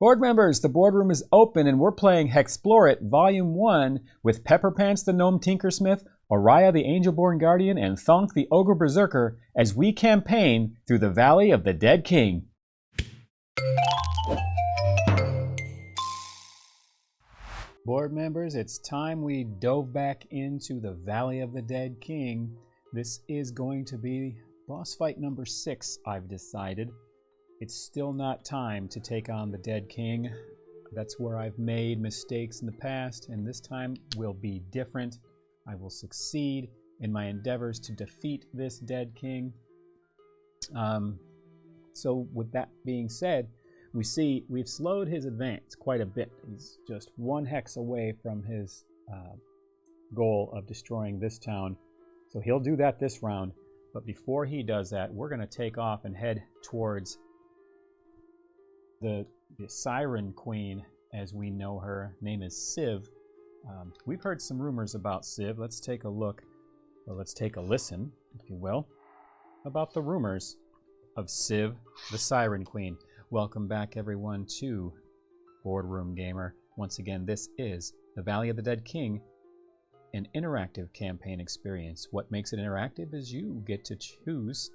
Board members, the boardroom is open and we're playing Hexplore It Volume 1 with Pepperpants the Gnome Tinkersmith, Oriah the Angelborn Guardian, and Thonk the Ogre Berserker as we campaign through the Valley of the Dead King. Board members, it's time we dove back into the Valley of the Dead King. This is going to be boss fight number 6, I've decided. It's still not time to take on the Dead King. That's where I've made mistakes in the past, and this time will be different. I will succeed in my endeavors to defeat this Dead King. So with that being said, we see we've slowed his advance quite a bit. He's just 1 hex away from his goal of destroying this town. So he'll do that this round. But before he does that, we're going to take off and head towards the Siren Queen, as we know her. Name is Syv. We've heard some rumors about Syv. Let's take a look, or let's take a listen, if you will, about the rumors of Syv the Siren Queen. Welcome back, everyone, to BoardRoom Gamer. Once again, this is the Valley of the Dead King, an interactive campaign experience. What makes it interactive is you get to choose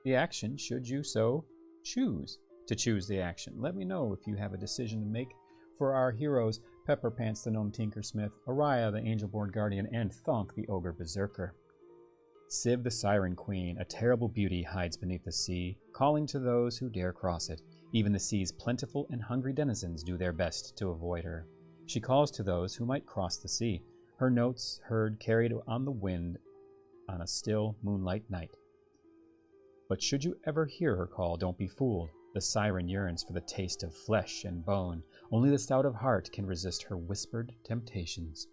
the action, should you so choose to choose the action. Let me know if you have a decision to make for our heroes, Pepperpants the Gnome Tinkersmith, Oriah the Angelborn Guardian, and Thonk the Ogre Berserker. Syv the Siren Queen, a terrible beauty, hides beneath the sea, calling to those who dare cross it. Even the sea's plentiful and hungry denizens do their best to avoid her. She calls to those who might cross the sea, her notes heard carried on the wind on a still moonlight night. But should you ever hear her call, don't be fooled. The siren yearns for the taste of flesh and bone. Only the stout of heart can resist her whispered temptations.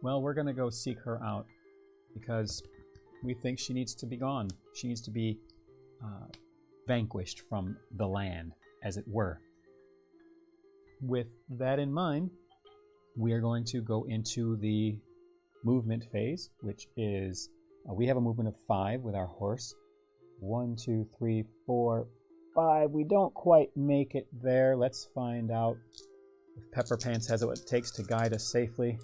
Well, we're going to go seek her out because we think she needs to be gone. She needs to be vanquished from the land, as it were. With that in mind, we are going to go into the movement phase, which is, we have a movement of 5 with our horse. 1, 2, 3, 4, 5. We don't quite make it there. Let's find out if Pepperpants has what it takes to guide us safely.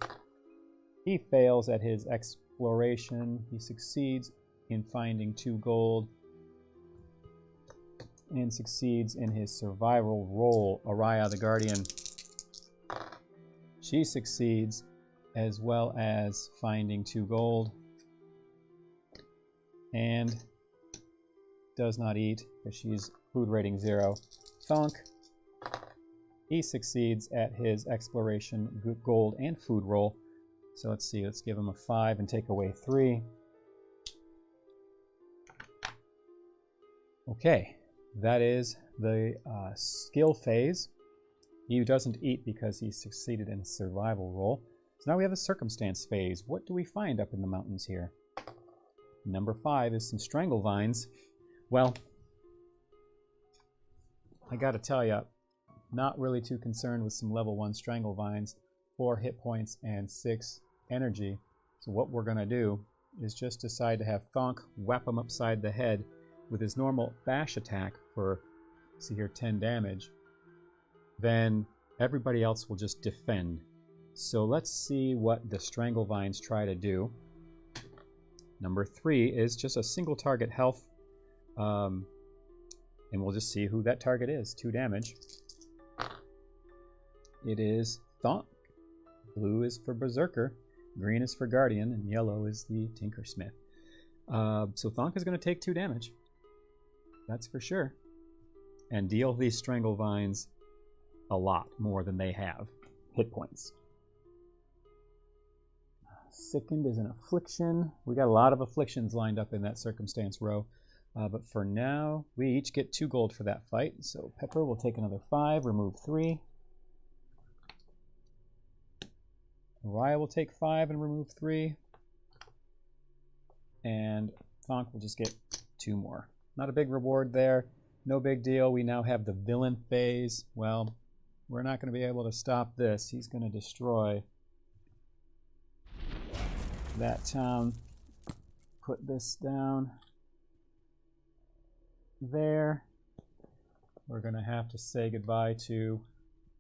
He fails at his exploration. He succeeds in finding 2 gold and succeeds in his survival roll. Oriah the Guardian, she succeeds as well as finding 2 gold and does not eat because she's food rating 0. Thonk, he succeeds at his exploration gold and food roll. So let's see, let's give him a 5 and take away 3. Okay, that is the skill phase. He doesn't eat because he succeeded in his survival roll. So now we have the circumstance phase. What do we find up in the mountains here? Number 5 is some strangle vines. Well, I gotta tell you, not really too concerned with some level 1 strangle vines, 4 hit points and 6 energy. So what we're gonna do is just decide to have Thonk whap him upside the head with his normal bash attack for, see here, 10 damage. Then everybody else will just defend. So let's see what the strangle vines try to do. Number 3 is just a single target health. And we'll just see who that target is. 2 damage. It is Thonk. Blue is for Berserker, green is for Guardian, and yellow is the Tinkersmith. So Thonk is going to take 2 damage. That's for sure. And deal these strangle vines a lot more than they have hit points. Sickened is an affliction. We got a lot of afflictions lined up in that circumstance row. But for now, we each get 2 gold for that fight. So Pepper will take another 5, remove 3. Oriah will take 5 and remove 3. And Thonk will just get 2 more. Not a big reward there. No big deal. We now have the villain phase. Well, we're not going to be able to stop this. He's going to destroy that town. Put this down there. we're going to have to say goodbye to...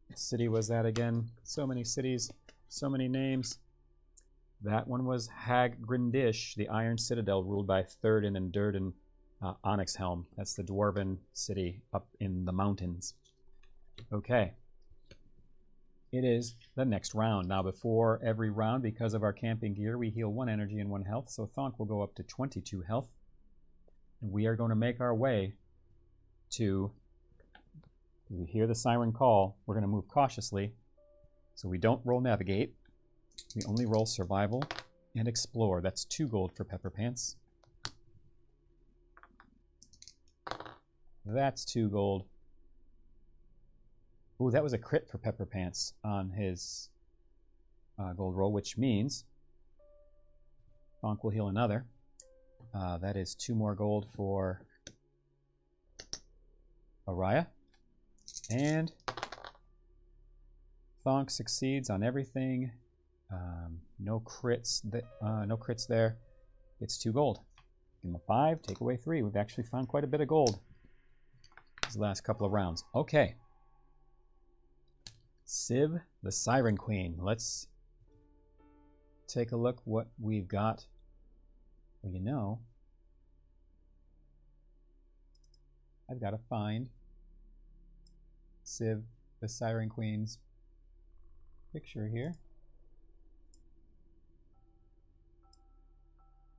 What city was that again? So many cities, so many names. That one was Hag Grindish, the Iron Citadel ruled by Thurden and Durden Onyxhelm. That's the dwarven city up in the mountains. Okay. It is the next round. Now, before every round, because of our camping gear, we heal 1 energy and 1 health. So Thonk will go up to 22 health. And we are going to make our way to... We hear the siren call. We're going to move cautiously. So we don't roll navigate. We only roll survival and explore. That's 2 gold for Pepperpants. That's 2 gold. Ooh, that was a crit for Pepperpants on his gold roll, which means Thonk will heal another. That is 2 more gold for Araya. And Thonk succeeds on everything. No crits. No crits there. It's 2 gold. Give him a 5. Take away 3. We've actually found quite a bit of gold these last couple of rounds. Okay. Syv the Siren Queen. Let's take a look what we've got. Well, you know, I've got to find Syv the Siren Queen's picture here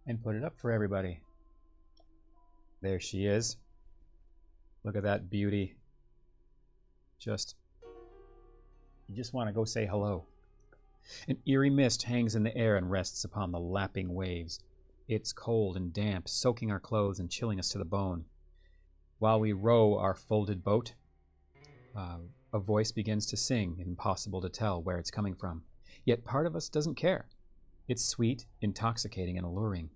and put it up for everybody. There she is. Look at that beauty. You just want to go say hello. An eerie mist hangs in the air and rests upon the lapping waves. It's cold and damp, soaking our clothes and chilling us to the bone. While we row our folded boat, a voice begins to sing, impossible to tell where it's coming from. Yet part of us doesn't care. It's sweet, intoxicating, and alluring.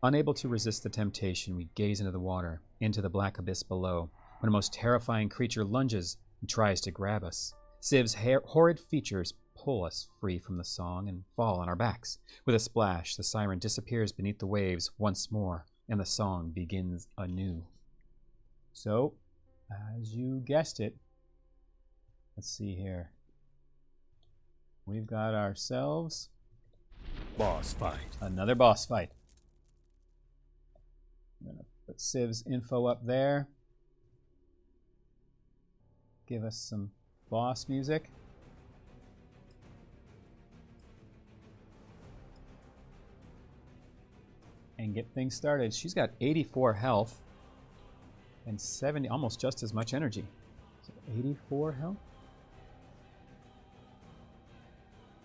Unable to resist the temptation, we gaze into the water, into the black abyss below, when a most terrifying creature lunges and tries to grab us. Siv's horrid features pull us free from the song and fall on our backs. With a splash, the siren disappears beneath the waves once more, and the song begins anew. So, as you guessed it, let's see here. We've got ourselves... boss fight. Another boss fight. I'm going to put Siv's info up there. Give us some boss music. And get things started. She's got 84 health and 70, almost just as much energy. So 84 health,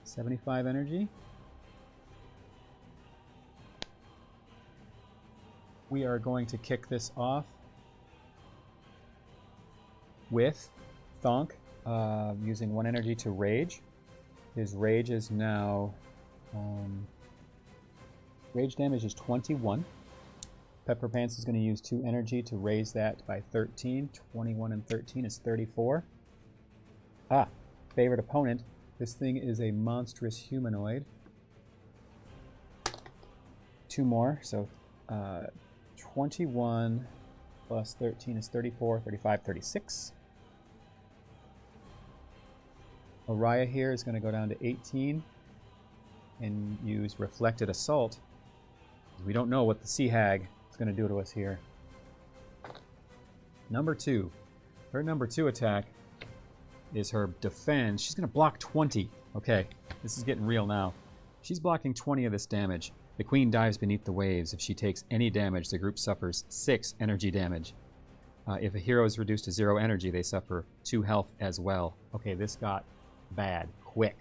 75 energy. We are going to kick this off with Thonk using 1 energy to rage. His rage is now rage damage is 21. Pepperpants is going to use 2 energy to raise that by 13. 21 and 13 is 34. Favorite opponent. This thing is a monstrous humanoid. 2 more, so 21 plus 13 is 34, 35, 36. Araya here is going to go down to 18 and use Reflected Assault. We don't know what the Sea Hag is going to do to us here. Number 2. Her number 2 attack is her Defend. She's going to block 20. Okay, this is getting real now. She's blocking 20 of this damage. The Queen dives beneath the waves. If she takes any damage, the group suffers 6 energy damage. If a hero is reduced to 0 energy, they suffer 2 health as well. Okay, this got bad quick.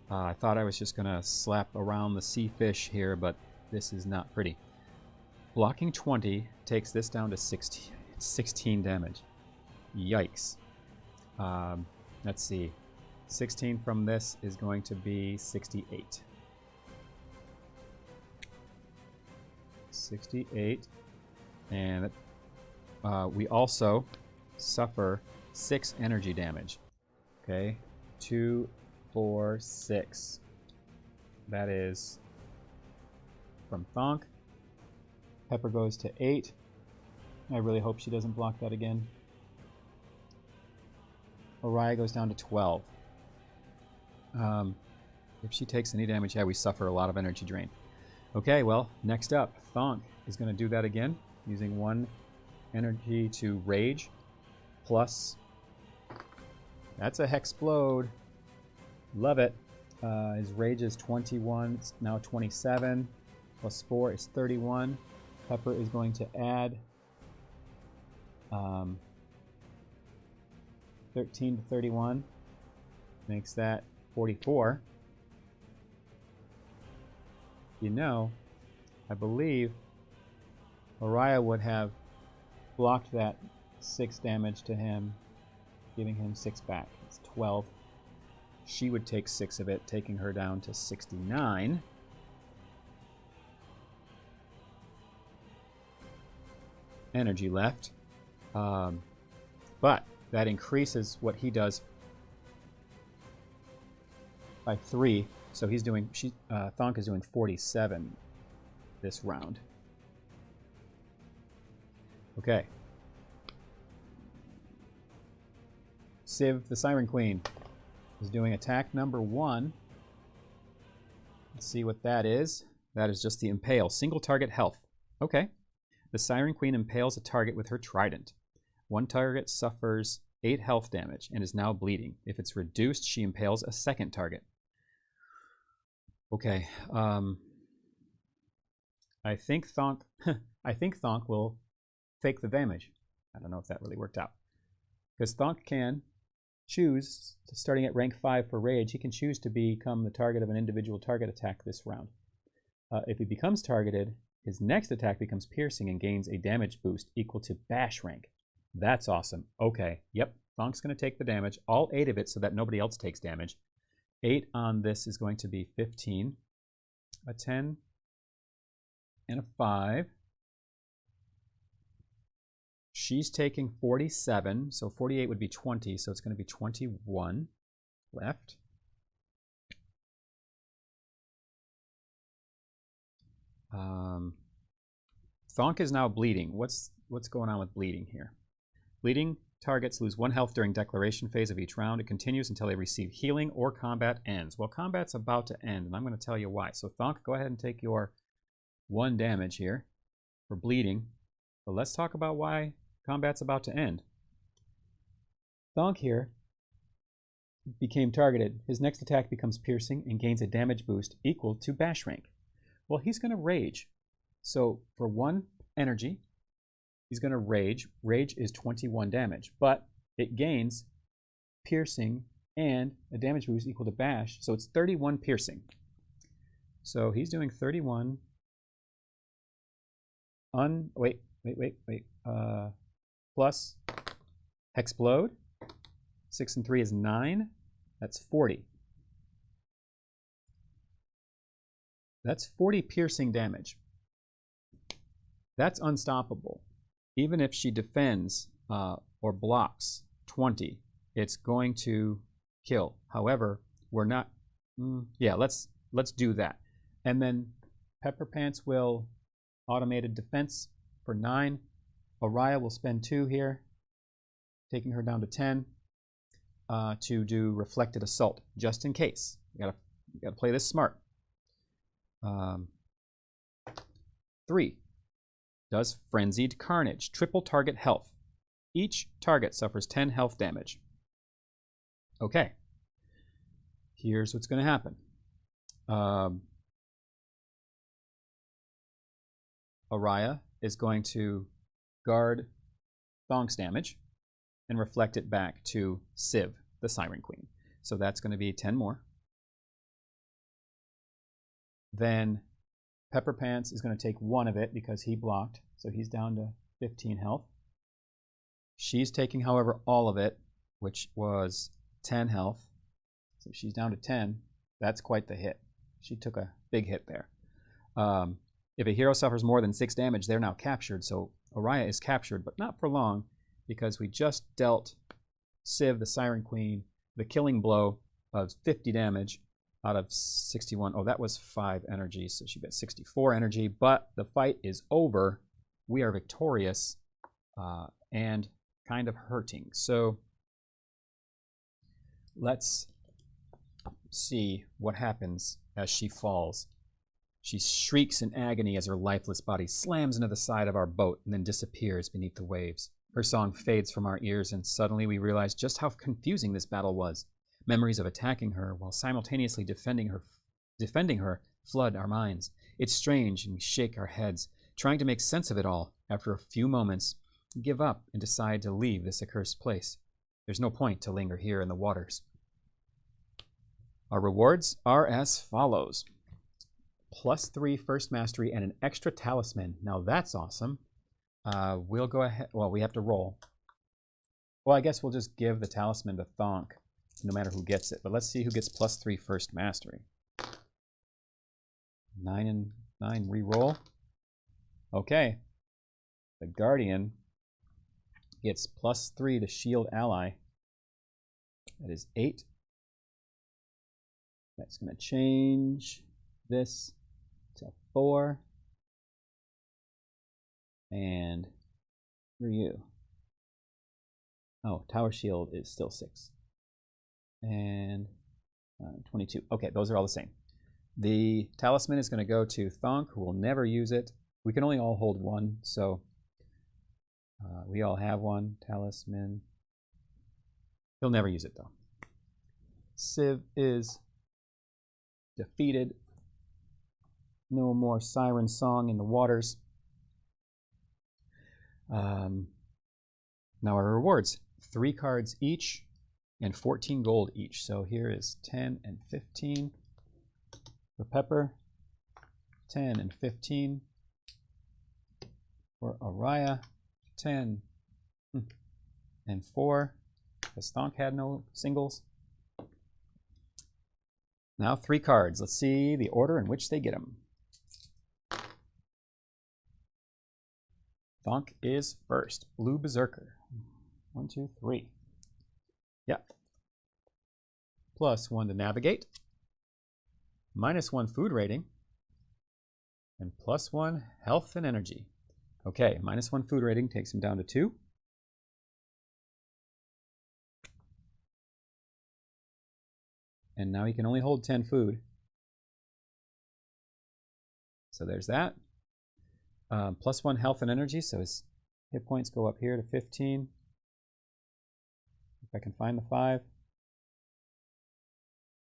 I thought I was just going to slap around the sea fish here, but this is not pretty. Blocking 20 takes this down to 16 damage. Yikes. Let's see. 16 from this is going to be 68. 68. And we also suffer 6 energy damage. Okay. 2, 4, 6. That is from Thonk. Pepper goes to 8. I really hope she doesn't block that again. Oriah goes down to 12. If she takes any damage, yeah, we suffer a lot of energy drain. Okay, well, next up, Thonk is going to do that again, using 1 energy to rage, plus, that's a Hexplode. Love it. His rage is 21, it's now 27, plus 4 is 31. Pepper is going to add 13 to 31, makes that 44. You know, I believe Oriah would have blocked that 6 damage to him, giving him 6 back. It's 12. She would take 6 of it, taking her down to 69. Energy left. But that increases what he does by 3. So he's doing, Thonk is doing 47 this round. Okay. Syv the Siren Queen is doing attack number 1. Let's see what that is. That is just the impale. Single target health. Okay. The Siren Queen impales a target with her trident. One target suffers 8 health damage and is now bleeding. If it's reduced, she impales a second target. Okay. I think Thonk will take the damage. I don't know if that really worked out. Because Thonk can choose, starting at rank 5 for Rage, he can choose to become the target of an individual target attack this round. If he becomes targeted, his next attack becomes piercing and gains a damage boost equal to Bash rank. That's awesome. Okay, yep, Thonk's going to take the damage, all 8 of it, so that nobody else takes damage. 8 on this is going to be 15, a 10, and a 5. She's taking 47, so 48 would be 20, so it's going to be 21 left. Thonk is now bleeding. What's going on with bleeding here? Bleeding targets lose 1 health during declaration phase of each round. It continues until they receive healing or combat ends. Well, combat's about to end, and I'm going to tell you why. So Thonk, go ahead and take your 1 damage here for bleeding. But let's talk about why combat's about to end. Thonk here became targeted. His next attack becomes piercing and gains a damage boost equal to Bash rank. Well, he's going to rage. So for 1 energy, he's going to rage. Rage is 21 damage, but it gains piercing and a damage boost equal to Bash, so it's 31 piercing. So he's doing 31 plus Hexplode. 6 and 3 is 9. That's 40. That's 40 piercing damage. That's unstoppable. Even if she defends or blocks 20, it's going to kill. However, we're not. Yeah, let's do that. And then Pepperpants will automated defense for 9. Oriah will spend 2 here, taking her down to 10 to do reflected assault, just in case. You gotta play this smart. 3 does frenzied carnage, triple target health. Each target suffers 10 health damage. Okay, here's what's going to happen. Oriah is going to guard Thonk's damage and reflect it back to Syv, the Siren Queen. So that's going to be 10 more. Then Pepperpants is going to take 1 of it because he blocked, so he's down to 15 health. She's taking, however, all of it, which was 10 health. So she's down to 10. That's quite the hit. She took a big hit there. If a hero suffers more than 6 damage, they're now captured. So Oriah is captured, but not for long, because we just dealt Syv, the Siren Queen, the killing blow of 50 damage out of 61. Oh, that was 5 energy, so she got 64 energy. But the fight is over. We are victorious and kind of hurting. So Let's see what happens as she falls. She shrieks in agony as her lifeless body slams into the side of our boat and then disappears beneath the waves. Her song fades from our ears, and suddenly we realize just how confusing this battle was. Memories of attacking her while simultaneously defending her flood our minds. It's strange, and we shake our heads, trying to make sense of it all. After a few moments, we give up and decide to leave this accursed place. There's no point to linger here in the waters. Our rewards are as follows. +3 first mastery and an extra talisman. Now that's awesome. We'll go ahead. Well, we have to roll. Well, I guess we'll just give the talisman to Thonk, no matter who gets it. But let's see who gets +3 first mastery. 9 and 9 re-roll. Okay. The Guardian gets +3 to shield ally. That is 8. That's going to change this to 4. And who are you? Oh, Tower Shield is still 6. And 22. Okay, those are all the same. The talisman is going to go to Thonk, who will never use it. We can only all hold one, so we all have one talisman. He'll never use it, though. Syv is defeated. No more siren song in the waters. Now our rewards. 3 cards each and 14 gold each. So here is 10 and 15 for Pepper. 10 and 15 for Araya. 10 and 4. Because Thonk had no singles. Now 3 cards. Let's see the order in which they get them. Thonk is first. Blue Berserker. 1, 2, 3. Yep. +1 to navigate. -1 food rating. And +1 health and energy. Okay, -1 food rating takes him down to 2. And now he can only hold 10 food. So there's that. +1 health and energy, so his hit points go up here to 15. If I can find the 5.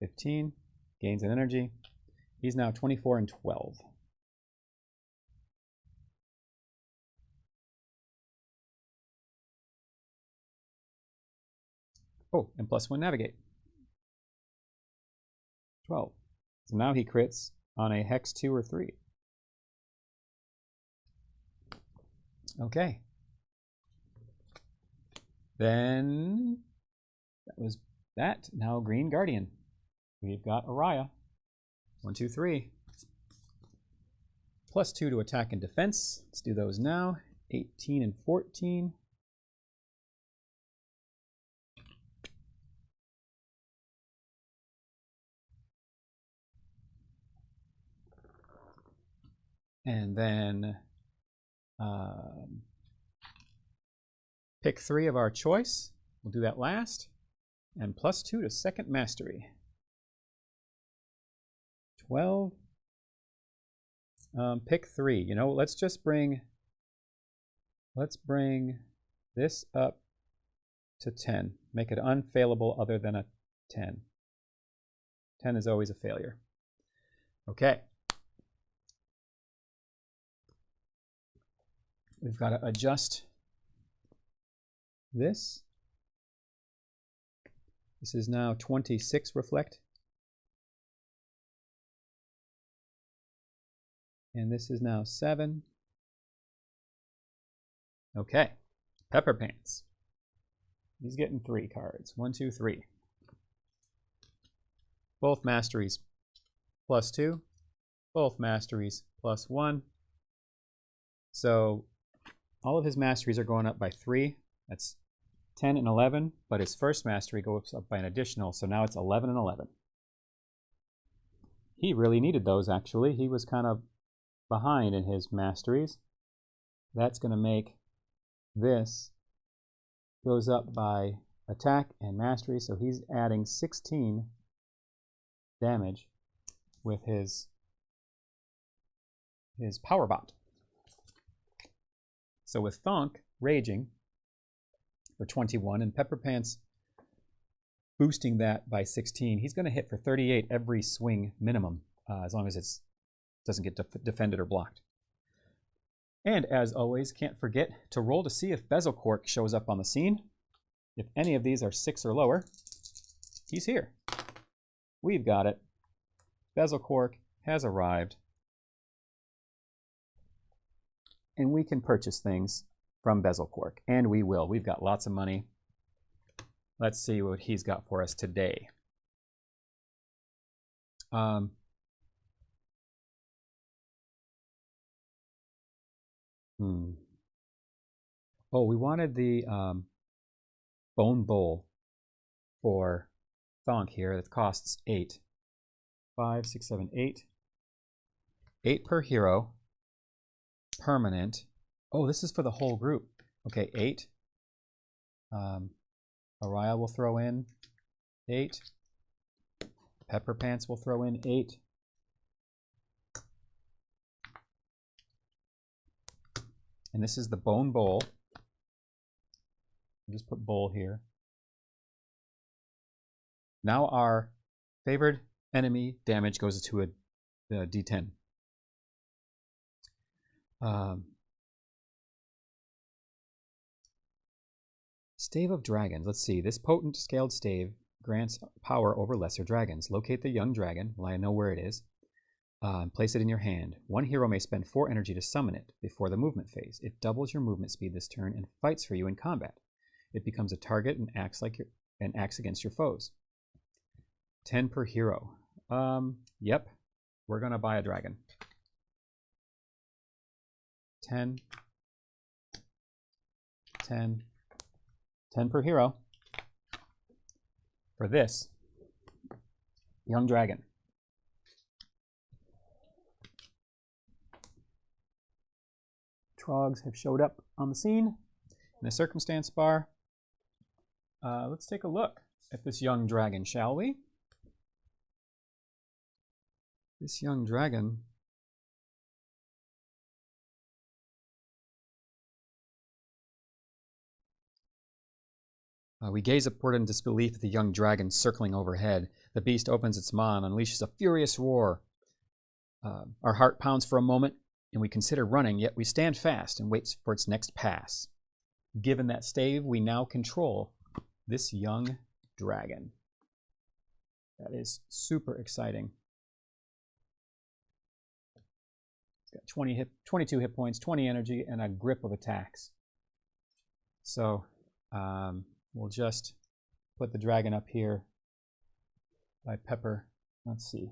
15. Gains in energy. He's now 24 and 12. Oh, and +1 navigate. 12. So now he crits on a hex 2 or 3. Okay. Then that was that. Now Green Guardian. We've got Araya. 1, 2, 3. +2 to attack and defense. Let's do those now. 18 and 14. And then pick 3 of our choice. We'll do that last. And +2 to second mastery. 12. Pick 3. You know, let's bring this up to 10. Make it unfailable other than a 10. 10 is always a failure. Okay. We've got to adjust this. This is now 26 reflect. And this is now 7. Okay. Pepperpants. He's getting 3 cards. 1, 2, 3. Both masteries +2. Both masteries +1. So all of his masteries are going up by 3. That's 10 and 11, but his first mastery goes up by an additional, so now it's 11 and 11. He really needed those, actually. He was kind of behind in his masteries. That's going to make this goes up by attack and mastery, so he's adding 16 damage with his power bot. So with Thonk raging for 21 and Pepperpants boosting that by 16, he's going to hit for 38 every swing minimum, as long as it doesn't get defended or blocked. And as always, can't forget to roll to see if Bezel Cork shows up on the scene. If any of these are 6 or lower, he's here. We've got it. Bezel Cork has arrived. And we can purchase things from Bezel Cork, and we will. We've got lots of money. Let's see what he's got for us today. Oh, we wanted the bone bowl for Thonk here. That costs 8. 5, 6, 7, 8. 8 per hero. Permanent. Oh, this is for the whole group. Okay, 8. Araya will throw in 8. Pepperpants will throw in 8. And this is the bone bowl. I'll just put bowl here. Now our favored enemy damage goes to a D10. Stave of Dragons. Let's see. This potent scaled stave grants power over lesser dragons. Locate the young dragon. Well, I know where it is. And place it in your hand. One hero may spend 4 energy to summon it before the movement phase. It doubles your movement speed this turn and fights for you in combat. It becomes a target and acts against your foes. 10 per hero. Yep. We're gonna buy a dragon. 10. 10. 10 per hero for this young dragon. Trogs have showed up on the scene in the circumstance bar. Let's take a look at this young dragon, shall we? This young dragon we gaze upward in disbelief at the young dragon circling overhead. The beast opens its maw and unleashes a furious roar. Our heart pounds for a moment, and we consider running, yet we stand fast and wait for its next pass. Given that stave, we now control this young dragon. That is super exciting. It's got 22 hit points, 20 energy, and a grip of attacks. So, we'll just put the dragon up here by Pepper. Let's see.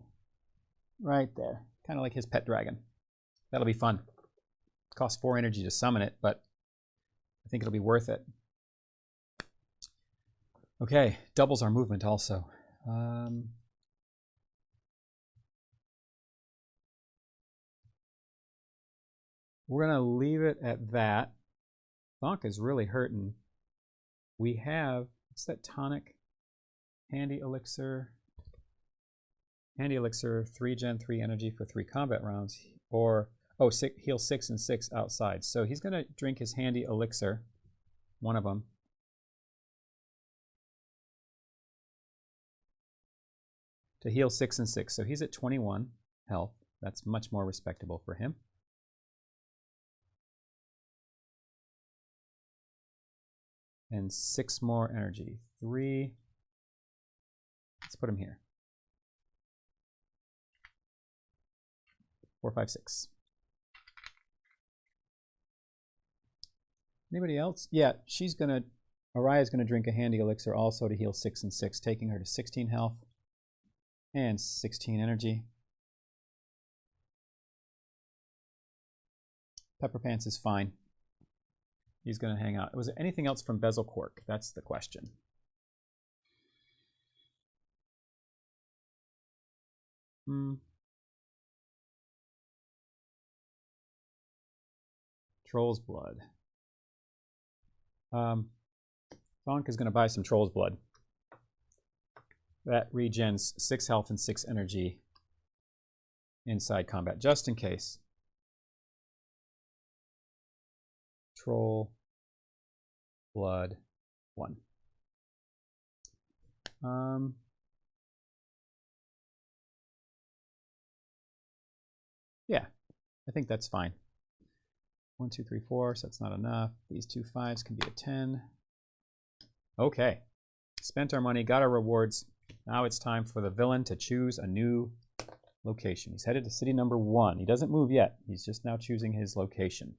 Right there. Kind of like his pet dragon. That'll be fun. It costs 4 energy to summon it, but I think it'll be worth it. Okay, doubles our movement also. We're going to leave it at that. Thonk is really hurting. We have, what's that tonic? Handy elixir. Handy elixir, 3 gen 3 energy for 3 combat rounds. Or, oh, heal 6 and 6 outside. So he's going to drink his handy elixir, one of them. To heal 6 and 6. So he's at 21 health. That's much more respectable for him. And 6 more energy. 3. Let's put him here. 4, 5, 6. Anybody else? Yeah, Araya's gonna drink a handy elixir also to heal 6 and 6, taking her to 16 health and 16 energy. Pepperpants is fine. He's going to hang out. Was there anything else from Bezel Cork? That's the question. Troll's blood. Thonk is going to buy some Troll's Blood. That regens 6 health and 6 energy inside combat, just in case. Troll Blood 1. Yeah, I think that's fine. 1, 2, 3, 4, so that's not enough. These 2 5s can be a 10. Okay, spent our money, got our rewards. Now it's time for the villain to choose a new location. He's headed to city number 1. He doesn't move yet. He's just now choosing his location.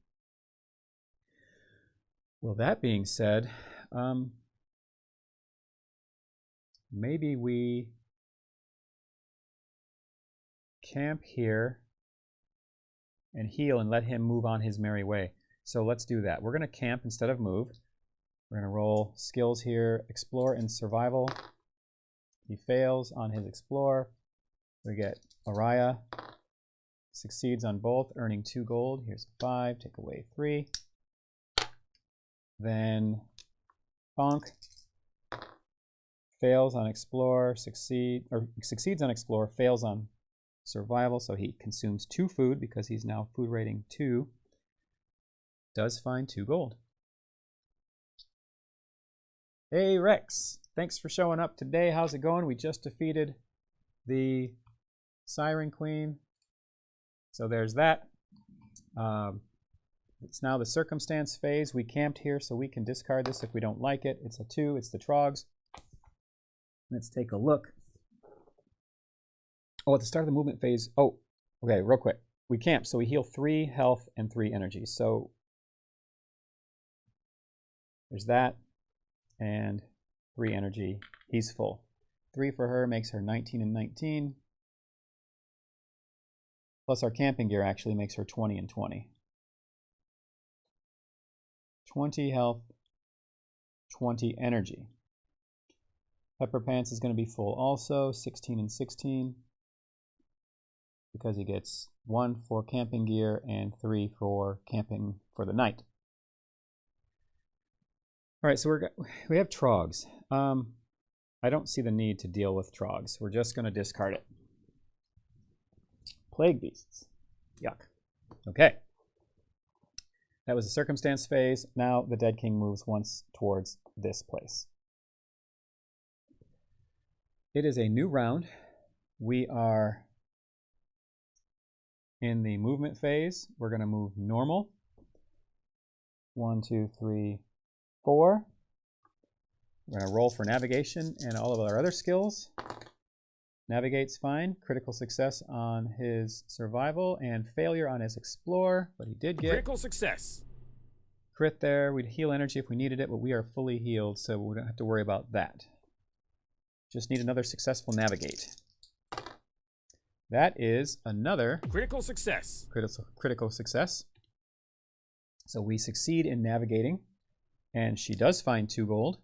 Well, that being said, maybe we camp here and heal and let him move on his merry way. So let's do that. We're going to camp instead of move. We're going to roll skills here, explore and survival. He fails on his explore. We get Araya, succeeds on both, earning 2 gold. Here's 5, take away 3. Then Thonk fails on explore, succeeds on explore, fails on survival, so he consumes 2 food because he's now food rating 2. Does find 2 gold. Hey Rex, thanks for showing up today. How's it going? We just defeated the Siren Queen. So there's that. It's now the circumstance phase. We camped here so we can discard this if we don't like it. It's a 2, it's the Trogs. Let's take a look. Oh, at the start of the movement phase, oh, okay, real quick. We camp, so we heal 3 health and 3 energy. So there's that, and 3 energy. He's full. 3 for her makes her 19 and 19. Plus our camping gear actually makes her 20 and 20. 20 health, 20 energy. Pepperpants is going to be full also, 16 and 16. Because he gets 1 for camping gear and 3 for camping for the night. All right, so we have Trogs. I don't see the need to deal with Trogs. We're just going to discard it. Plague Beasts. Yuck. Okay. That was the circumstance phase. Now the Dead King moves once towards this place. It is a new round. We are in the movement phase. We're going to move normal. 1, 2, 3, 4. We're going to roll for navigation and all of our other skills. Navigate's fine. Critical success on his survival and failure on his explore, but he did get critical success. Crit there. We'd heal energy if we needed it, but we are fully healed, so we don't have to worry about that. Just need another successful navigate. That is another critical success. Critical success. So we succeed in navigating, and she does find 2 gold.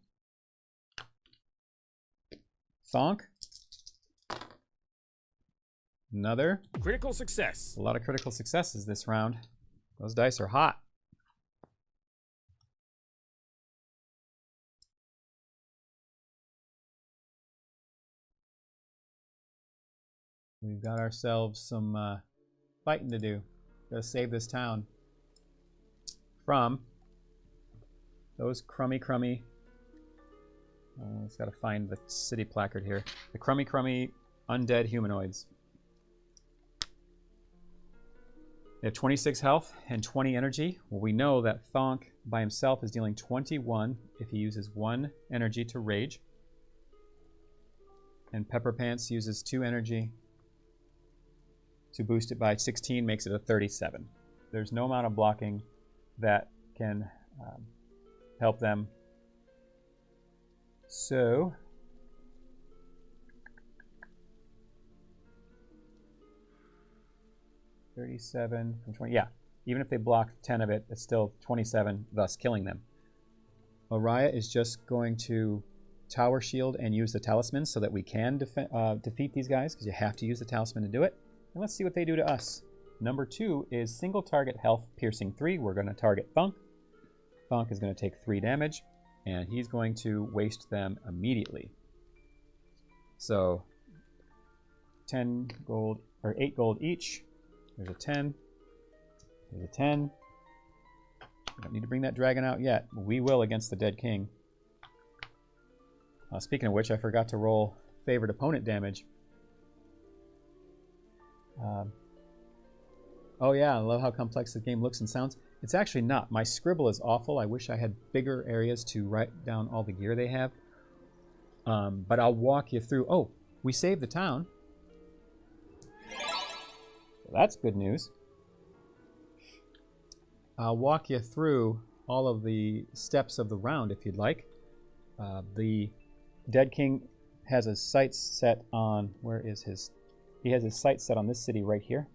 Thonk. Another critical success. A lot of critical successes this round. Those dice are hot. We've got ourselves some fighting to do. Gotta save this town from those crummy. Oh, it's gotta find the city placard here. The crummy undead humanoids. They have 26 health and 20 energy. Well, we know that Thonk by himself is dealing 21 if he uses 1 energy to rage. And Pepperpants uses 2 energy to boost it by 16, makes it a 37. There's no amount of blocking that can help them. So, $37 from 20. Yeah, even if they block 10 of it, it's still 27, thus killing them. Araya is just going to tower shield and use the talisman so that we can defeat these guys, because you have to use the talisman to do it. And let's see what they do to us. Number 2 is single target health piercing 3. We're going to target Thonk. Thonk is going to take 3 damage. and he's going to waste them immediately. So 10 gold, or 8 gold each. There's a 10. There's a 10. We don't need to bring that dragon out yet. We will against the dead king. Speaking of which, I forgot to roll favored opponent damage. Oh yeah, I love how complex the game looks and sounds. It's actually not. My scribble is awful. I wish I had bigger areas to write down all the gear they have. But I'll walk you through. Oh, we saved the town. So that's good news. I'll walk you through all of the steps of the round if you'd like. The Dead King has his sights set on, where is his? He has his sights set on this city right here.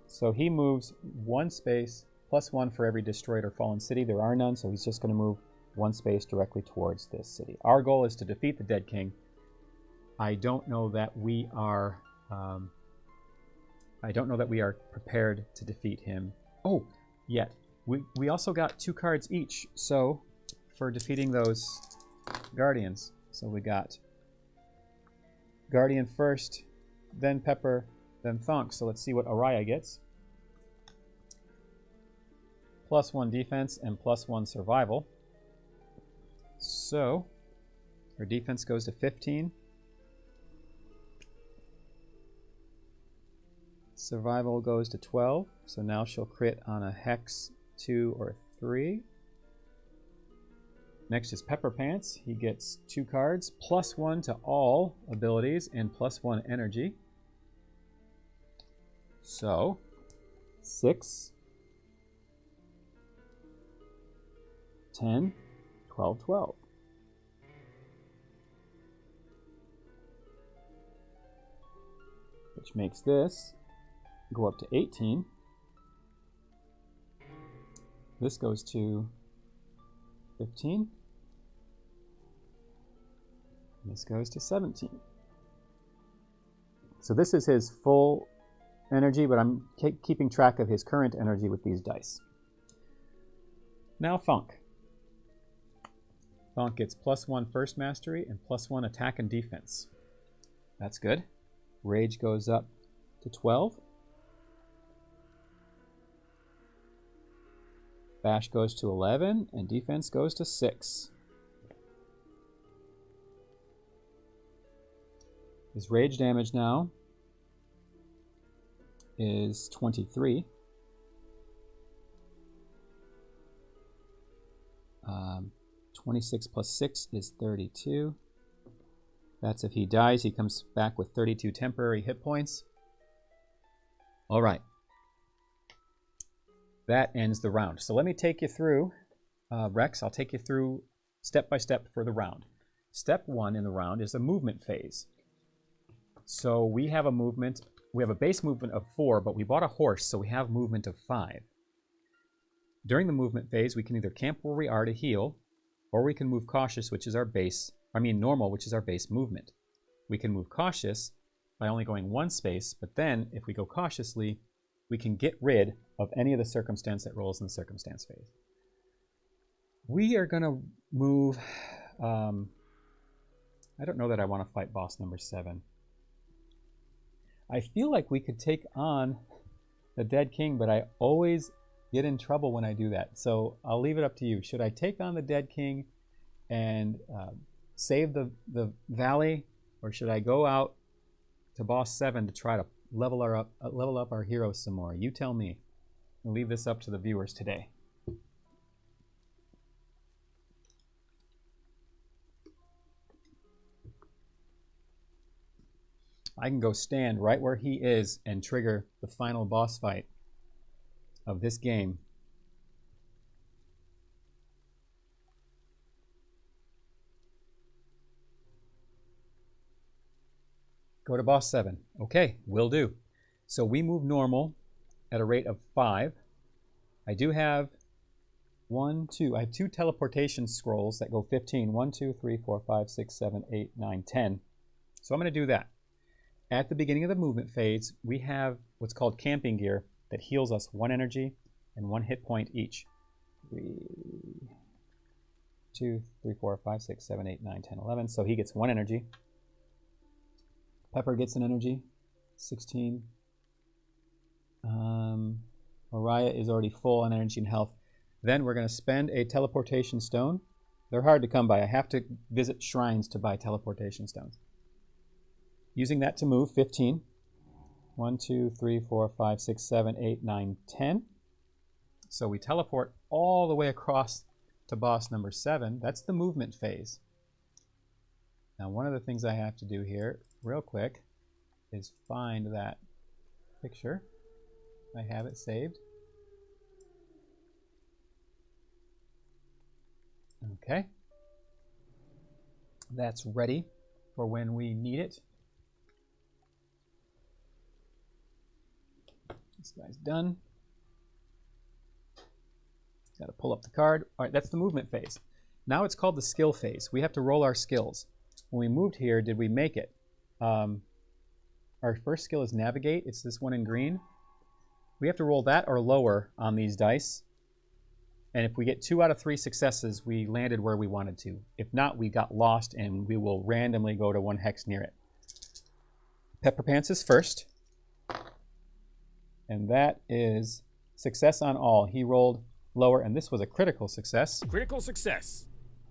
So he moves 1 space plus 1 for every destroyed or fallen city. There are none, so he's just going to move 1 space directly towards this city. Our goal is to defeat the Dead King. I don't know that we are. I don't know that we are prepared to defeat him. Oh, yet we also got 2 cards each. So for defeating those Guardians, so we got Guardian first, then Pepper, then Thonk. So let's see what Araya gets. +1 defense and +1 survival. So her defense goes to 15. Survival goes to 12. So now she'll crit on a Hex 2 or 3. Next is Pepperpants. He gets 2 cards, +1 to all abilities and +1 energy. So 6, 10, 12, 12. Which makes this go up to 18. This goes to 15. And this goes to 17. So this is his full energy, but I'm keeping track of his current energy with these dice. Now Thonk. Thonk gets +1 first mastery and +1 attack and defense. That's good. Rage goes up to 12. Bash goes to 11, and defense goes to 6. His rage damage now is 23. 26 plus 6 is 32. That's if he dies. He comes back with 32 temporary hit points. All right. That ends the round. So let me take you through, Rex, I'll take you through step by step for the round. Step 1 in the round is a movement phase. So we have a movement, we have a base movement of 4, but we bought a horse, so we have movement of 5. During the movement phase, we can either camp where we are to heal, or we can move cautious, which is our base, normal, which is our base movement. We can move cautious by only going 1 space, but then if we go cautiously, we can get rid of any of the circumstance that rolls in the circumstance phase. We are going to move, I don't know that I want to fight boss number 7. I feel like we could take on the Dead King, but I always get in trouble when I do that. So I'll leave it up to you. Should I take on the Dead King and save the valley, or should I go out to boss 7 to try to level up our heroes some more? You tell me. I'll leave this up to the viewers today. I can go stand right where he is and trigger the final boss fight of this game. Go to boss 7. Okay, will do. So we move normal at a rate of 5. I do have I have 2 teleportation scrolls that go 15. 1, 2, 3, 4, 5, 6, 7, 8, 9, 10. So I'm going to do that. At the beginning of the movement phase, we have what's called camping gear that heals us 1 energy and 1 hit point each. 3, 2, 3, 4, 5, 6, 7, 8, 9, 10, 11. So he gets 1 energy. Pepper gets an energy. 16. Mariah is already full on energy and health. Then we're going to spend a teleportation stone. They're hard to come by. I have to visit shrines to buy teleportation stones. Using that to move, 15. 1, 2, 3, 4, 5, 6, 7, 8, 9, 10. So we teleport all the way across to boss number 7. That's the movement phase. Now, one of the things I have to do here, real quick, is find that picture. I have it saved. Okay. That's ready for when we need it. This guy's done. Got to pull up the card. All right, that's the movement phase. Now it's called the skill phase. We have to roll our skills. When we moved here, did we make it? Our first skill is navigate. It's this one in green. We have to roll that or lower on these dice. And if we get 2 out of 3 successes, we landed where we wanted to. If not, we got lost and we will randomly go to 1 hex near it. Pepperpants is first. And that is success on all. He rolled lower, and this was a critical success. Critical success.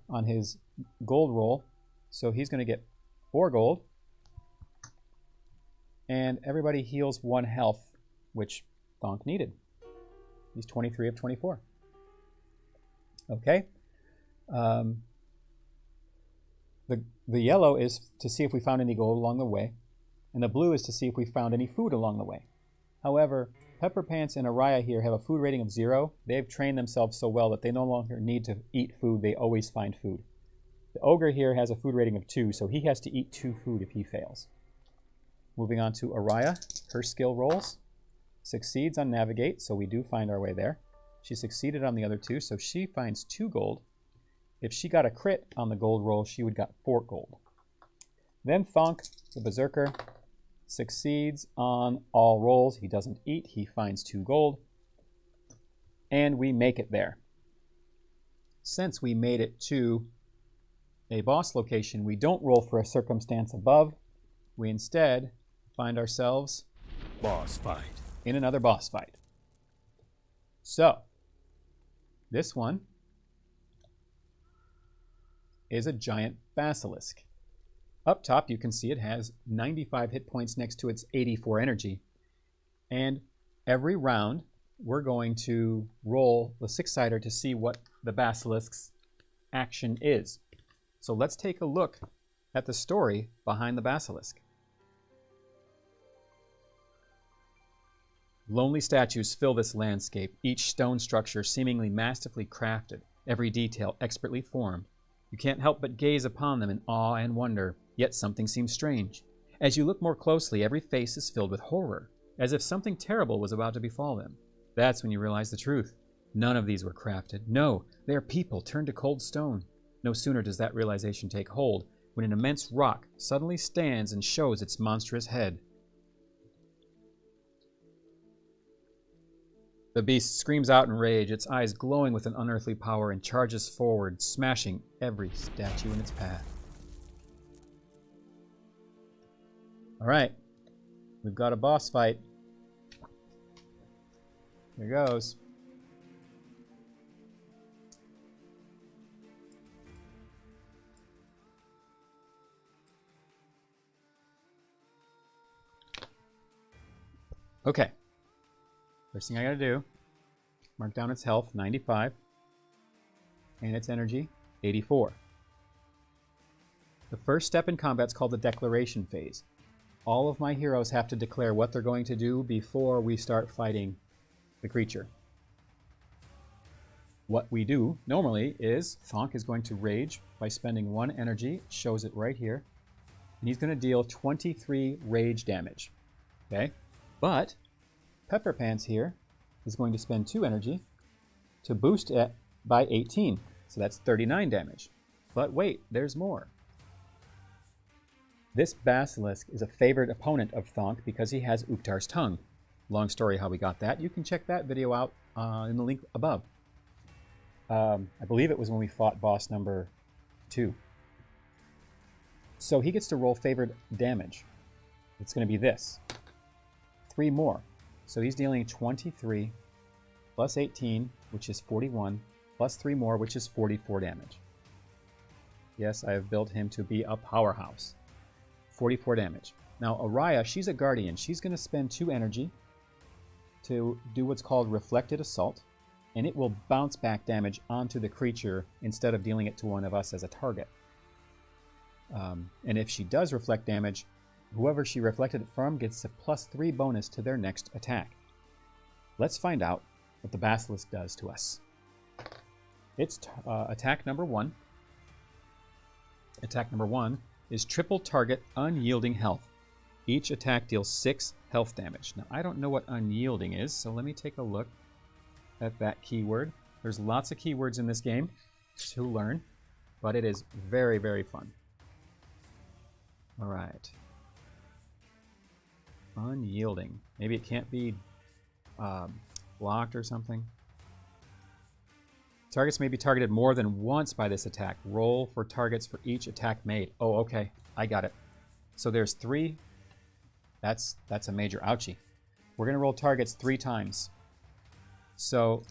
On his gold roll. So he's going to get 4 gold. And everybody heals 1 health, which Thonk needed. He's 23 of 24. Okay. The yellow is to see if we found any gold along the way. And the blue is to see if we found any food along the way. However, Pepperpants and Araya here have a food rating of 0. They've trained themselves so well that they no longer need to eat food. They always find food. The ogre here has a food rating of 2, so he has to eat 2 food if he fails. Moving on to Araya. Her skill rolls. Succeeds on navigate, so we do find our way there. She succeeded on the other 2, so she finds 2 gold. If she got a crit on the gold roll, she would got 4 gold. Then Thonk, the berserker, succeeds on all rolls. He doesn't eat. He finds 2 gold. And we make it there. Since we made it to a boss location, we don't roll for a circumstance above. We instead find ourselves Boss fight. in another boss fight. So, this one is a giant basilisk. Up top, you can see it has 95 hit points next to its 84 energy. And every round, we're going to roll the 6-sider to see what the basilisk's action is. So let's take a look at the story behind the basilisk. Lonely statues fill this landscape, each stone structure seemingly masterfully crafted, every detail expertly formed. You can't help but gaze upon them in awe and wonder, yet something seems strange. As you look more closely, every face is filled with horror, as if something terrible was about to befall them. That's when you realize the truth. None of these were crafted. No, they are people turned to cold stone. No sooner does that realization take hold, when an immense rock suddenly stands and shows its monstrous head. The beast screams out in rage, its eyes glowing with an unearthly power, and charges forward, smashing every statue in its path. Alright, we've got a boss fight. Here goes. Okay. First thing I gotta do, mark down its health, 95, and its energy, 84. The first step in combat is called the declaration phase. All of my heroes have to declare what they're going to do before we start fighting the creature. What we do normally is Thonk is going to rage by spending 1 energy, it shows it right here, and he's going to deal 23 rage damage. Okay? But Pepperpants here is going to spend 2 energy to boost it by 18. So that's 39 damage. But wait, there's more. This basilisk is a favored opponent of Thonk because he has Uktar's tongue. Long story how we got that. You can check that video out in the link above. I believe it was when we fought boss number 2. So he gets to roll favored damage. It's going to be this. 3 more. So he's dealing 23 plus 18, which is 41, plus 3 more, which is 44 damage. Yes, I have built him to be a powerhouse. 44 damage. Now, Araya, she's a guardian. She's going to spend 2 energy to do what's called Reflected Assault, and it will bounce back damage onto the creature instead of dealing it to one of us as a target. And if she does reflect damage, whoever she reflected it from gets a +3 bonus to their next attack. Let's find out what the Basilisk does to us. It's attack number 1. Attack number 1 is triple target unyielding health. Each attack deals 6 health damage. Now, I don't know what unyielding is, so let me take a look at that keyword. There's lots of keywords in this game to learn, but it is very, very fun. All right. Unyielding. Maybe it can't be blocked or something. Targets may be targeted more than once by this attack. Roll for targets for each attack made. Oh, okay. I got it. So there's 3. That's a major ouchie. We're going to roll targets 3 times. So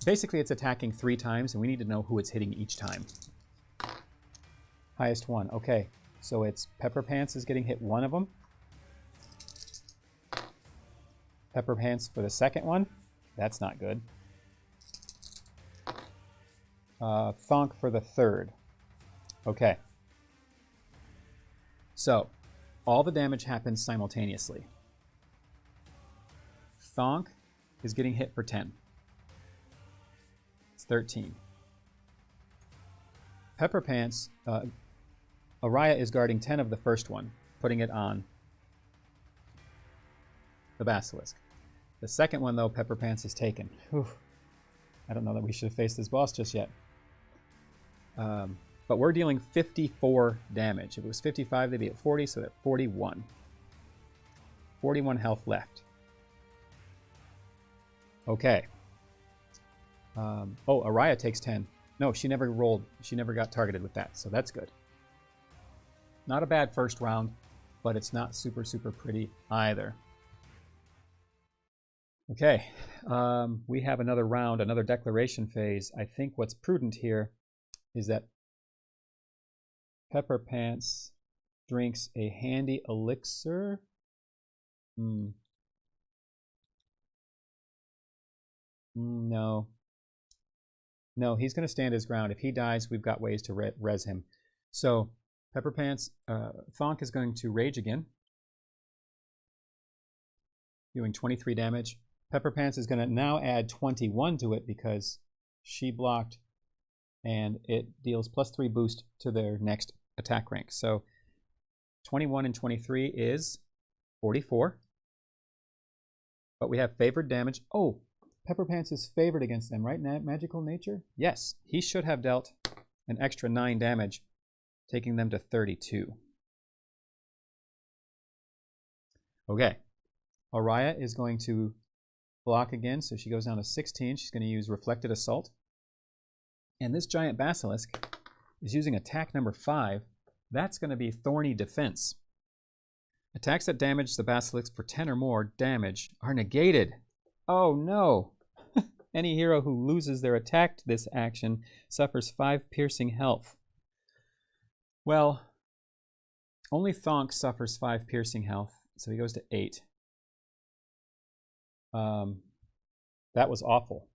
basically it's attacking 3 times, and we need to know who it's hitting each time. Highest one. Okay. So it's Pepperpants is getting hit 1 of them. Pepperpants for the second one. That's not good. Thonk for the third. Okay. So, all the damage happens simultaneously. Thonk is getting hit for 10. It's 13. Pepperpants, Araya is guarding 10 of the first one, putting it on the Basilisk. The second one, though, Pepperpants is taken. Whew. I don't know that we should have faced this boss just yet. But we're dealing 54 damage. If it was 55, they'd be at 40, so at 41. 41 health left. Okay. Oh, Araya takes 10. No, she never rolled. She never got targeted with that, so that's good. Not a bad first round, but it's not super, super pretty either. Okay, we have another round, another declaration phase. I think what's prudent here is that Pepperpants drinks a handy elixir. No. No, he's going to stand his ground. If he dies, we've got ways to res him. So, Pepperpants, Thonk is going to rage again, doing 23 damage. Pepperpants is going to now add 21 to it because she blocked, and it deals +3 boost to their next attack rank. So 21 and 23 is 44. But we have favored damage. Oh, Pepperpants is favored against them, right? Magical nature? Yes, he should have dealt an extra 9 damage, taking them to 32. Okay, Araya is going to block again, so she goes down to 16. She's going to use Reflected Assault. And this giant basilisk is using attack number 5. That's going to be Thorny Defense. Attacks that damage the basilisk for 10 or more damage are negated. Oh no! Any hero who loses their attack to this action suffers 5 piercing health. Well, only Thonk suffers 5 piercing health, so he goes to 8. That was awful.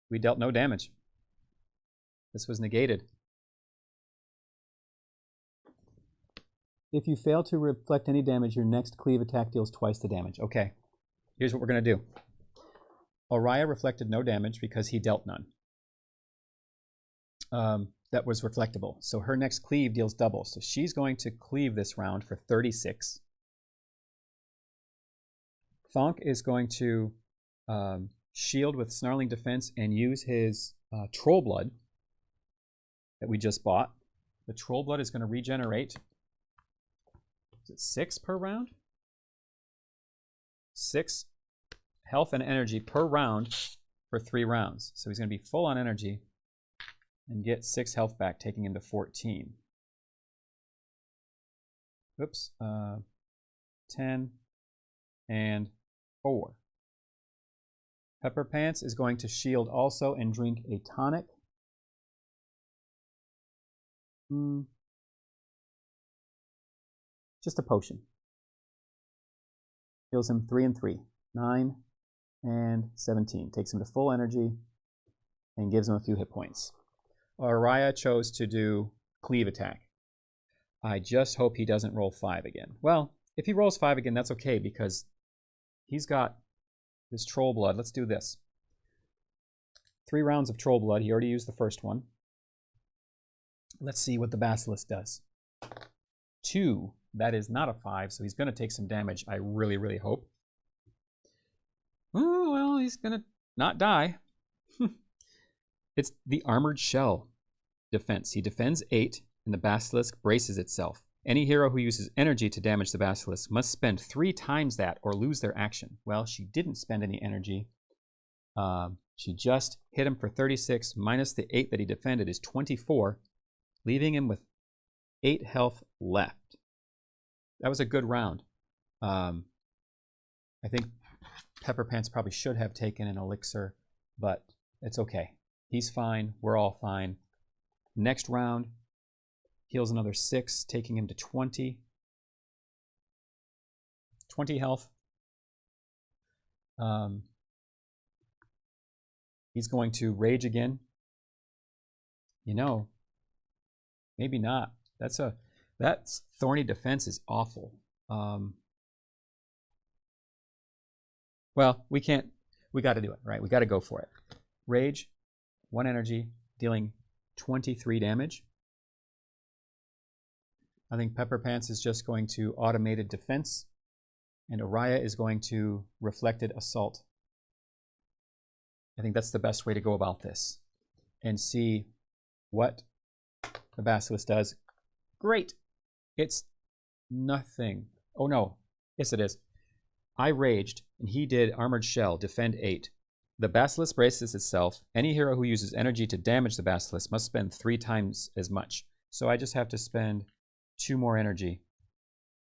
We dealt no damage. This was negated. If you fail to reflect any damage, your next cleave attack deals twice the damage. Okay, here's what we're going to do. Araya reflected no damage because he dealt none. That was reflectable. So her next cleave deals double. So she's going to cleave this round for 36. Thonk is going to shield with Snarling Defense and use his Troll Blood that we just bought. The Troll Blood is going to regenerate. Is it 6 per round? 6 health and energy per round for 3 rounds. So he's going to be full on energy and get 6 health back, taking him to 14. Oops. 10 and 4. Pepperpants is going to shield also and drink a tonic. Just a potion. Heals him 3 and 3. 9 and 17. Takes him to full energy and gives him a few hit points. Araya chose to do cleave attack. I just hope he doesn't roll 5 again. Well, if he rolls 5 again, that's okay because he's got this troll blood. Let's do this. 3 rounds of troll blood. He already used the first one. Let's see what the basilisk does. 2. That is not a 5, so he's going to take some damage, I really, really hope. Oh, well, he's going to not die. It's the armored shell defense. He defends 8, and the basilisk braces itself. Any hero who uses energy to damage the basilisk must spend 3 times that or lose their action. Well, she didn't spend any energy. She just hit him for 36, minus the 8 that he defended is 24, leaving him with 8 health left. That was a good round. I think Pepperpants probably should have taken an elixir, but it's okay. He's fine. We're all fine. Next round, heals another 6, taking him to 20. 20 health. He's going to rage again. You know, maybe not. That thorny defense is awful. Well, we got to do it, right? We got to go for it. Rage, 1 energy, dealing 23 damage. I think Pepperpants is just going to automated defense, and Araya is going to reflected assault. I think that's the best way to go about this, and see what the basilisk does. Great! It's nothing. Oh no. Yes, it is. I raged, and he did armored shell, defend 8. The basilisk braces itself. Any hero who uses energy to damage the basilisk must spend 3 times as much. So I just have to spend 2 more energy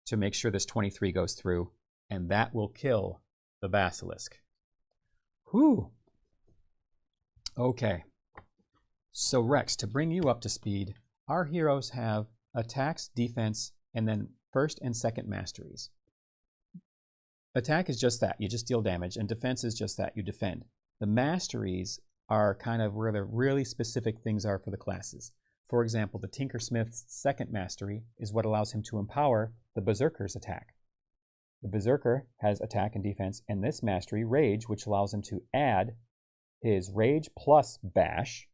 to make sure this 23 goes through, and that will kill the basilisk. Whew. Okay. So Rex, to bring you up to speed, our heroes have attacks, defense, and then first and second masteries. Attack is just that, you just deal damage, and defense is just that, you defend. The masteries are kind of where the really specific things are for the classes. For example, the Tinkersmith's second mastery is what allows him to empower the Berserker's attack. The Berserker has attack and defense, and this mastery, Rage, which allows him to add his Rage plus Bash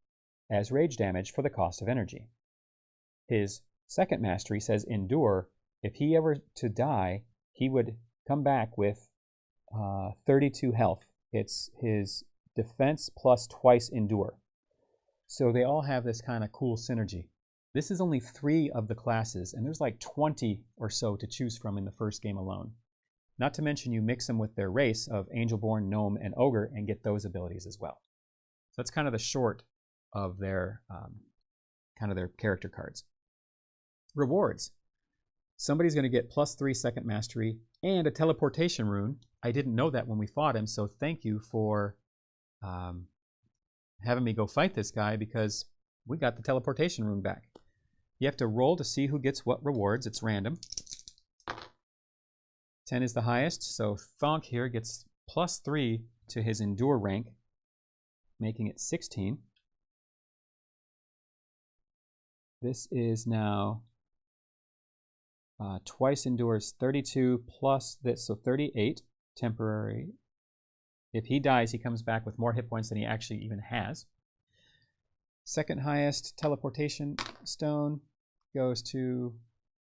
as rage damage for the cost of energy. His second mastery says Endure. If he ever to die, he would come back with 32 health. It's his defense plus twice Endure. So they all have this kind of cool synergy. This is only 3 of the classes, and there's like 20 or so to choose from in the first game alone. Not to mention you mix them with their race of Angelborn, Gnome, and Ogre and get those abilities as well. So that's kind of the short of their their character cards. Rewards. Somebody's going to get +3 second mastery and a teleportation rune. I didn't know that when we fought him, so thank you for having me go fight this guy, because we got the teleportation rune back. You have to roll to see who gets what rewards. It's random. 10 is the highest, so Thonk here gets +3 to his Endure rank, making it 16. This is now twice Endures 32 plus this, so 38 temporary. If he dies, he comes back with more hit points than he actually even has. Second highest teleportation stone goes to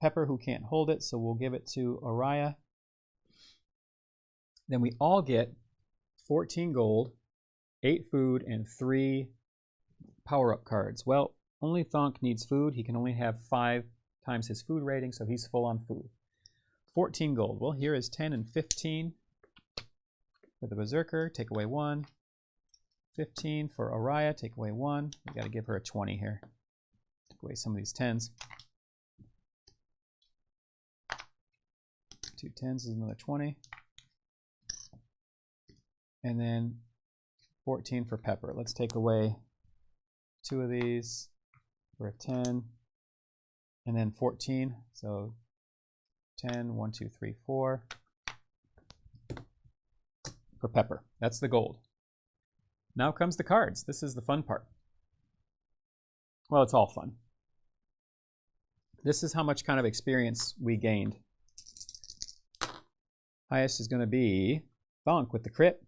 Pepper, who can't hold it, so we'll give it to Araya. Then we all get 14 gold, 8 food, and 3 power-up cards. Well, only Thonk needs food. He can only have 5 times his food rating, so he's full on food. 14 gold. Well, here is 10 and 15 for the Berserker. Take away 1. 15 for Araya. Take away 1. We got to give her a 20 here. Take away some of these 10s. 2 10s is another 20. And then 14 for Pepper. Let's take away 2 of these for a 10. And then 14. So 10, 1, 2, 3, 4 for Pepper. That's the gold. Now comes the cards. This is the fun part. Well, it's all fun. This is how much kind of experience we gained. Highest is going to be Thonk with the crit,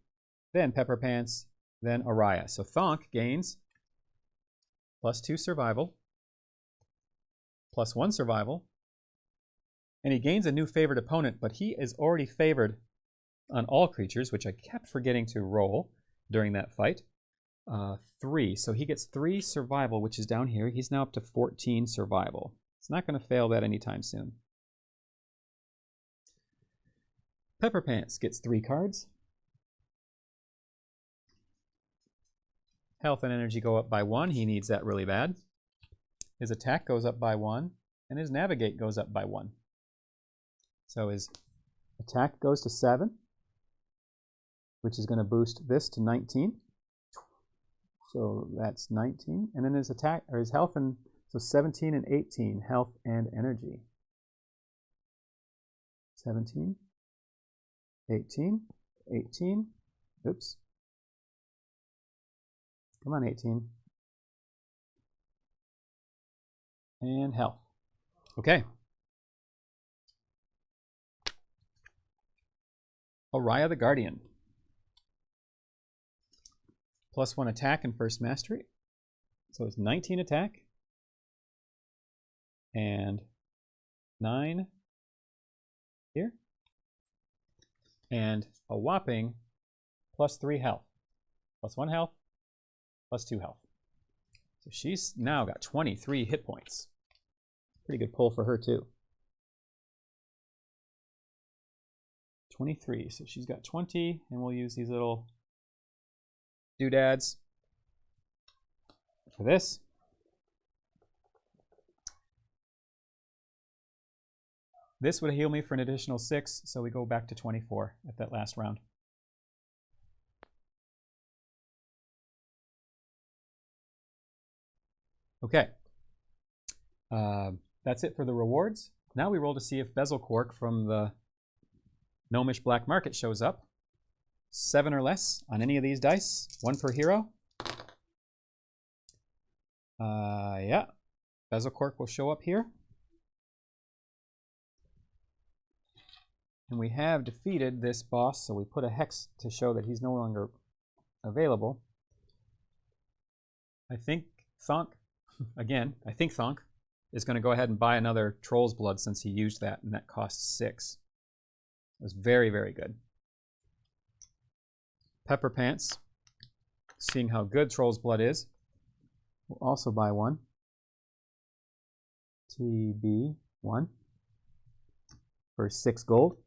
then Pepperpants, then Araya. So Thonk gains +2 survival, +1 survival, and he gains a new favored opponent, but he is already favored on all creatures, which I kept forgetting to roll during that fight. 3. So he gets 3 survival, which is down here. He's now up to 14 survival. It's not going to fail that anytime soon. Pepperpants gets 3 cards. Health and energy go up by 1. He needs that really bad. His attack goes up by 1, and his navigate goes up by 1. So his attack goes to 7, which is going to boost this to 19. So that's 19. And then his attack, or his health, and so 17 and 18, health and energy. 17, 18, 18, oops. Come on, 18. And health. Okay. Araya the Guardian. +1 attack in first mastery. So it's 19 attack. And 9 here. And a whopping +3 health. +1 health, +2 health. So she's now got 23 hit points. Pretty good pull for her too. 23, so she's got 20, and we'll use these little doodads for this. This would heal me for an additional 6, so we go back to 24 at that last round. Okay, that's it for the rewards. Now we roll to see if Bezel Quark from the Gnomish Black Market shows up. 7 or less on any of these dice, 1 per hero. Yeah, Bezel Quark will show up here. And we have defeated this boss, so we put a hex to show that he's no longer available. I think Thonk, again, I think Thonk is going to go ahead and buy another Troll's Blood since he used that, and that costs 6. It was very, very good. Pepperpants, seeing how good Troll's Blood is, will also buy one. TB1 for 6 gold.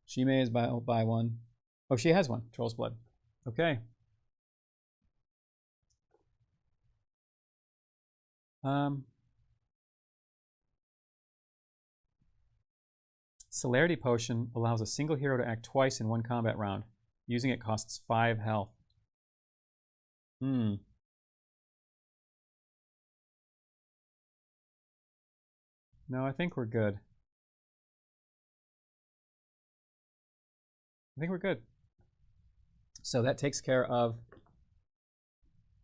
She may as well buy one. Oh, she has one. Troll's Blood. Okay. Celerity Potion allows a single hero to act twice in one combat round. Using it costs 5 health. No, I think we're good. I think we're good. So that takes care of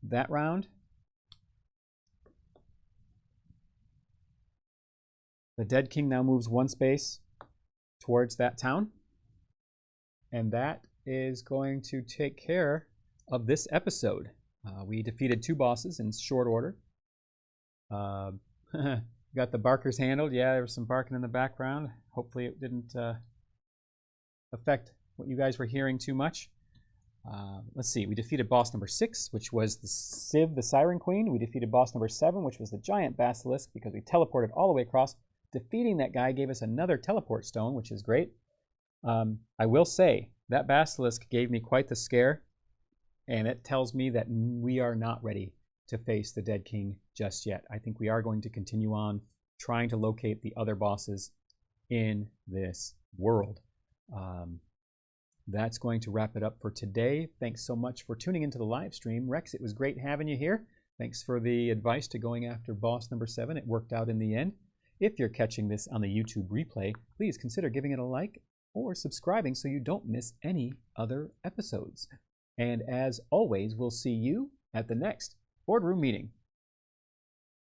that round. The Dead King now moves 1 space towards that town. And that is going to take care of this episode. We defeated 2 bosses in short order. Got the barkers handled. Yeah, there was some barking in the background. Hopefully it didn't affect what you guys were hearing too much. Let's see. We defeated boss number 6, which was the Syv the Siren Queen. We defeated boss number 7, which was the Giant Basilisk, because we teleported all the way across. Defeating that guy gave us another teleport stone, which is great. I will say that basilisk gave me quite the scare, and it tells me that we are not ready to face the Dead King just yet. I think we are going to continue on trying to locate the other bosses in this world. That's going to wrap it up for today. Thanks so much for tuning into the live stream. Rex, it was great having you here. Thanks for the advice to going after boss number 7. It worked out in the end. If you're catching this on the YouTube replay, please consider giving it a like or subscribing so you don't miss any other episodes. And as always, we'll see you at the next BoardRoom meeting.